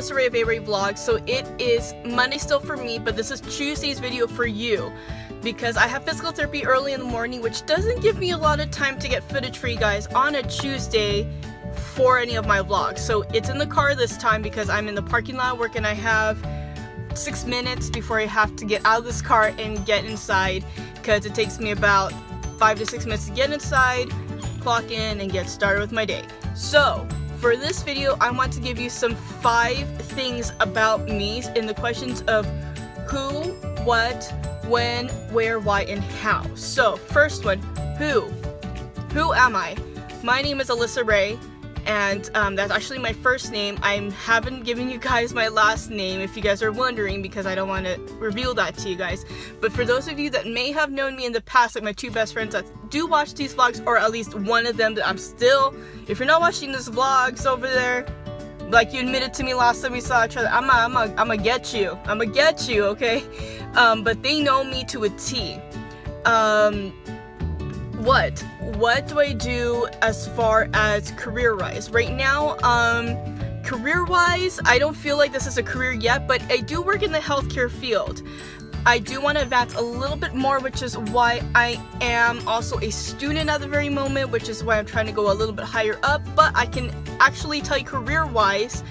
Alyssa Ray of A.Rae.Vlogs. So it is Monday still for me, but this is Tuesday's video for you because I have physical therapy early in the morning, which doesn't give me a lot of time to get footage for you guys on a Tuesday for any of my vlogs. So it's in the car this time because I'm in the parking lot work and I have 6 minutes before I have to get out of this car and get inside because it takes me about 5 to 6 minutes to get inside, clock in, and get started with my day. So for this video, I want to give you some 5 things about me in the questions of who, what, when, where, why, and how. So first one, who am I? My name is Alyssa Ray, and that's actually my first name. I haven't given you guys my last name if you guys are wondering, because I don't want to reveal that to you guys. But for those of you that may have known me in the past, like my 2 best friends that do watch these vlogs, or at least one of them that I'm still, if you're not watching this vlogs over there, like you admitted to me last time we saw each other, I'ma get you, okay? But they know me to a T. What do I do as far as career-wise? Right now, career-wise, I don't feel like this is a career yet, but I do work in the healthcare field. I do want to advance a little bit more, which is why I am also a student at the very moment, which is why I'm trying to go a little bit higher up. But I can actually tell you career-wise,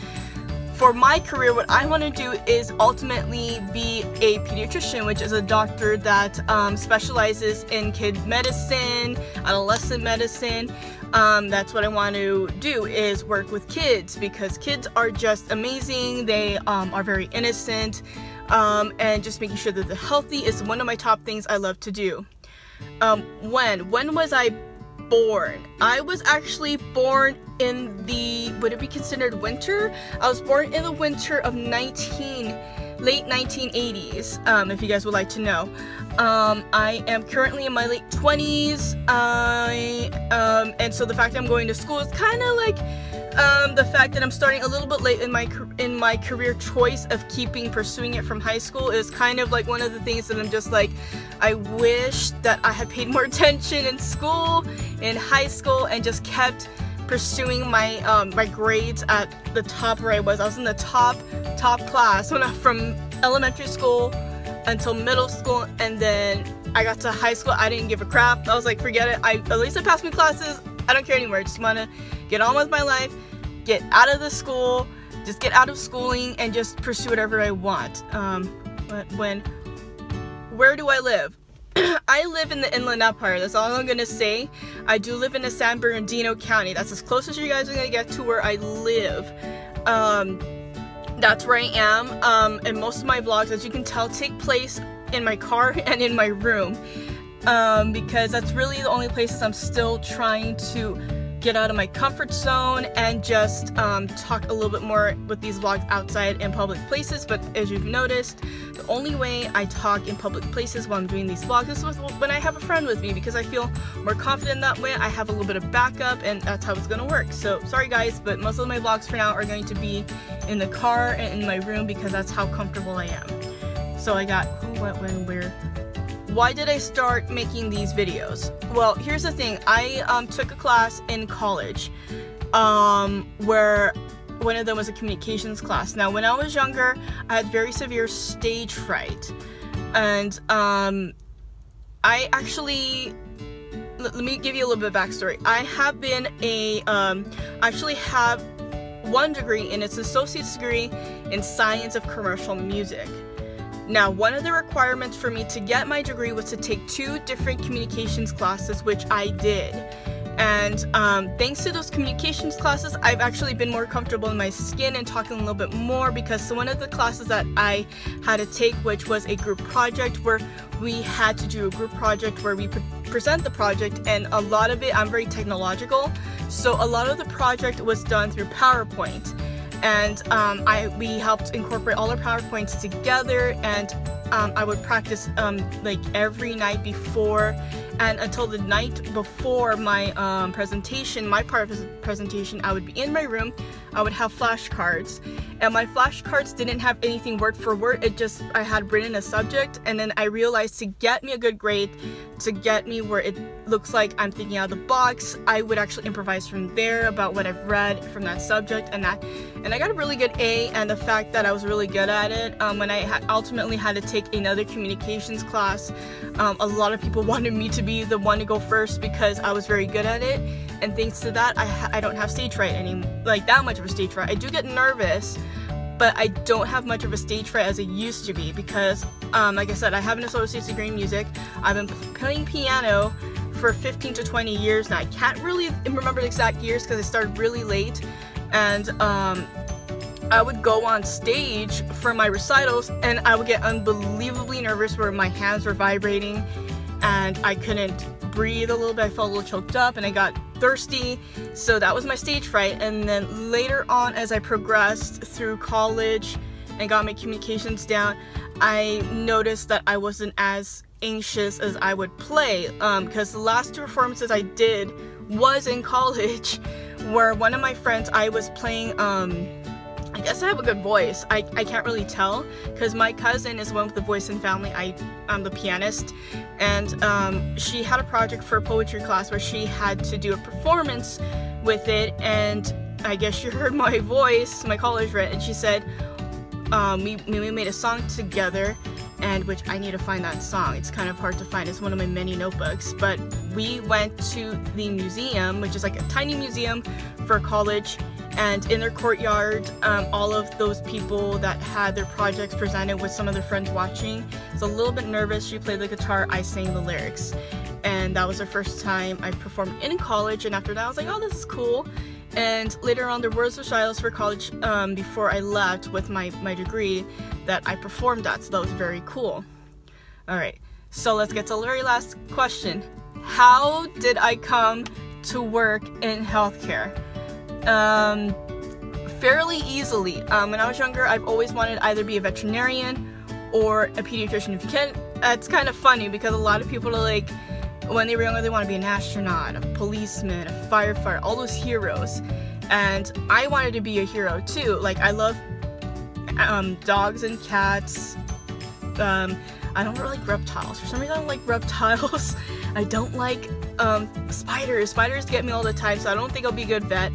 for my career, what I want to do is ultimately be a pediatrician, which is a doctor that specializes in kid medicine, adolescent medicine. That's what I want to do, is work with kids, because kids are just amazing. They are very innocent, and just making sure that they're healthy is one of my top things I love to do. When was I born? I was actually born in the, would it be considered winter? I was born in the winter of late 1980s, if you guys would like to know. I am currently in my late 20s, and so the fact that I'm going to school is kind of like the fact that I'm starting a little bit late in my career choice of pursuing it from high school is kind of like one of the things that I'm just like, I wish that I had paid more attention in school, in high school, and just kept pursuing my my grades at the top where I was. I was in the top class from elementary school until middle school, and then I got to high school. I didn't give a crap. I was like, forget it. At least I passed my classes. I don't care anymore. I just want to get on with my life, get out of the school, just get out of schooling, and just pursue whatever I want. Where do I live? I live in the Inland Empire. That's all I'm gonna say. I do live in San Bernardino County. That's as close as you guys are gonna get to where I live. That's where I am. And most of my vlogs, as you can tell, take place in my car and in my room, because that's really the only places I'm still trying to get out of my comfort zone and just talk a little bit more with these vlogs outside in public places. But as you've noticed, the only way I talk in public places while I'm doing these vlogs is when I have a friend with me, because I feel more confident that way. I have a little bit of backup, and that's how it's gonna work. So sorry guys, but most of my vlogs for now are going to be in the car and in my room, because that's how comfortable I am. So I got who, what, when, where. Why did I start making these videos? Well, here's the thing. I took a class in college where one of them was a communications class. Now, when I was younger, I had very severe stage fright. And I actually, let me give you a little bit of backstory. I have been actually have 1 degree, and it's an associate's degree in science of commercial music. Now, one of the requirements for me to get my degree was to take 2 different communications classes, which I did. And thanks to those communications classes, I've actually been more comfortable in my skin and talking a little bit more, because one of the classes that I had to take, which was a group project, where we had to do a group project where we present the project, and a lot of it, I'm very technological, so a lot of the project was done through PowerPoint. And we helped incorporate all our PowerPoints together, and I would practice like every night before, and until the night before my presentation, my part of the presentation, I would be in my room. I would have flashcards, and my flashcards didn't have anything word for word. It just, I had written a subject, and then I realized to get me a good grade, to get me where it looks like I'm thinking out of the box, I would actually improvise from there about what I've read from that subject, and I got a really good A. And the fact that I was really good at it, when I ultimately had to take another communications class, a lot of people wanted me to be the one to go first because I was very good at it. And thanks to that, I don't have stage fright anymore, like that much of a stage fright. I do get nervous, but I don't have much of a stage fright as it used to be because, like I said, I have an associate's degree in music. I've been playing piano for 15 to 20 years now. I can't really remember the exact years because I started really late, and I would go on stage for my recitals and I would get unbelievably nervous where my hands were vibrating and I couldn't breathe a little bit. I felt a little choked up and I got thirsty. So that was my stage fright. And then later on, as I progressed through college and got my communications down, I noticed that I wasn't as anxious as I would play, because the last 2 performances I did was in college where one of my friends, I was playing, I guess I have a good voice. I can't really tell because my cousin is one with the voice in family. I'm the pianist, and she had a project for a poetry class where she had to do a performance with it, and I guess she heard my voice, my college rep, and she said we made a song together, and which I need to find that song. It's kind of hard to find. It's one of my many notebooks, but we went to the museum, which is like a tiny museum for college. And in their courtyard, all of those people that had their projects presented with some of their friends watching. I was a little bit nervous. She played the guitar, I sang the lyrics. And that was the first time I performed in college. And after that, I was like, oh, this is cool. And later on, there was recitals for college before I left with my degree that I performed at. So that was very cool. All right, so let's get to the very last question. How did I come to work in healthcare? Fairly easily. When I was younger, I've always wanted to either be a veterinarian or a pediatrician. If you can, it's kind of funny because a lot of people are like, when they were younger, they want to be an astronaut, a policeman, a firefighter, all those heroes. And I wanted to be a hero too. Like, I love dogs and cats. I don't really like reptiles. For some reason, I don't like reptiles. I don't like spiders. Spiders get me all the time, so I don't think I'll be a good vet.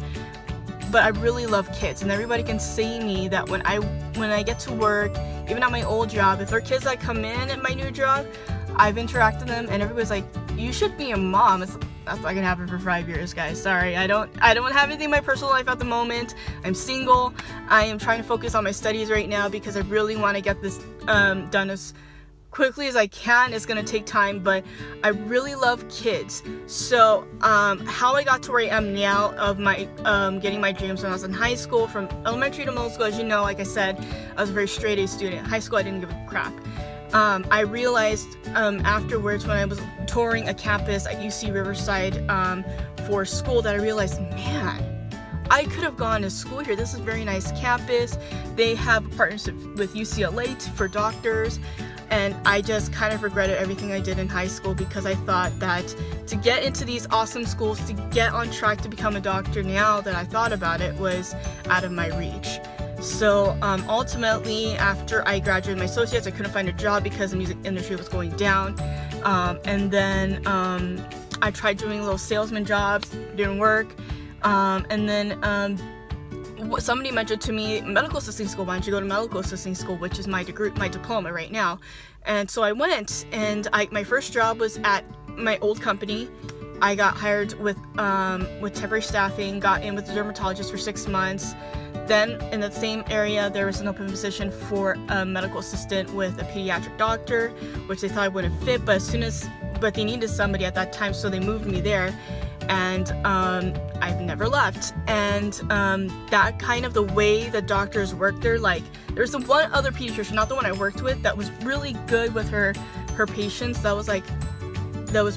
But I really love kids, and everybody can see me that when I get to work, even at my old job, if there are kids that come in at my new job, I've interacted with them, and everybody's like, "You should be a mom." That's not gonna happen for 5 years, guys. Sorry, I don't have anything in my personal life at the moment. I'm single. I am trying to focus on my studies right now because I really want to get this done as quickly as I can. It's gonna take time, but I really love kids. So how I got to where I am now of my getting my dreams when I was in high school, from elementary to middle school, as you know, like I said, I was a very straight A student. High school, I didn't give a crap. I realized afterwards when I was touring a campus at UC Riverside for school that I realized, man, I could have gone to school here. This is a very nice campus. They have a partnership with UCLA for doctors. And I just kind of regretted everything I did in high school because I thought that to get into these awesome schools, to get on track to become a doctor, now that I thought about it, was out of my reach. So ultimately, after I graduated my associates, I couldn't find a job because the music industry was going down. And then I tried doing little salesman jobs, didn't work. And then somebody mentioned to me, medical assisting school, why don't you go to medical assisting school, which is my degree, my diploma right now. And so I went, and my first job was at my old company. I got hired with temporary staffing, got in with a dermatologist for 6 months. Then in the same area, there was an open position for a medical assistant with a pediatric doctor, which they thought I wouldn't fit, but they needed somebody at that time, so they moved me there. And I've never left. And that kind of the way the doctors work there, like there's the one other pediatrician, not the one I worked with, that was really good with her patients. That was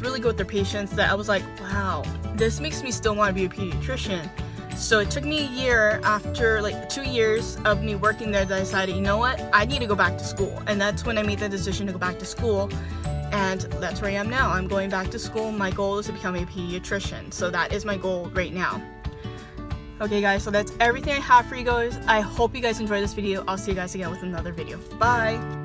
really good with their patients, that I was like, wow, this makes me still want to be a pediatrician. So it took me a year, after like 2 years of me working there, that I decided, you know what, I need to go back to school. And that's when I made the decision to go back to school. And that's where I am now. I'm going back to school. My goal is to become a pediatrician. So that is my goal right now. Okay guys, so that's everything I have for you guys. I hope you guys enjoyed this video. I'll see you guys again with another video. Bye!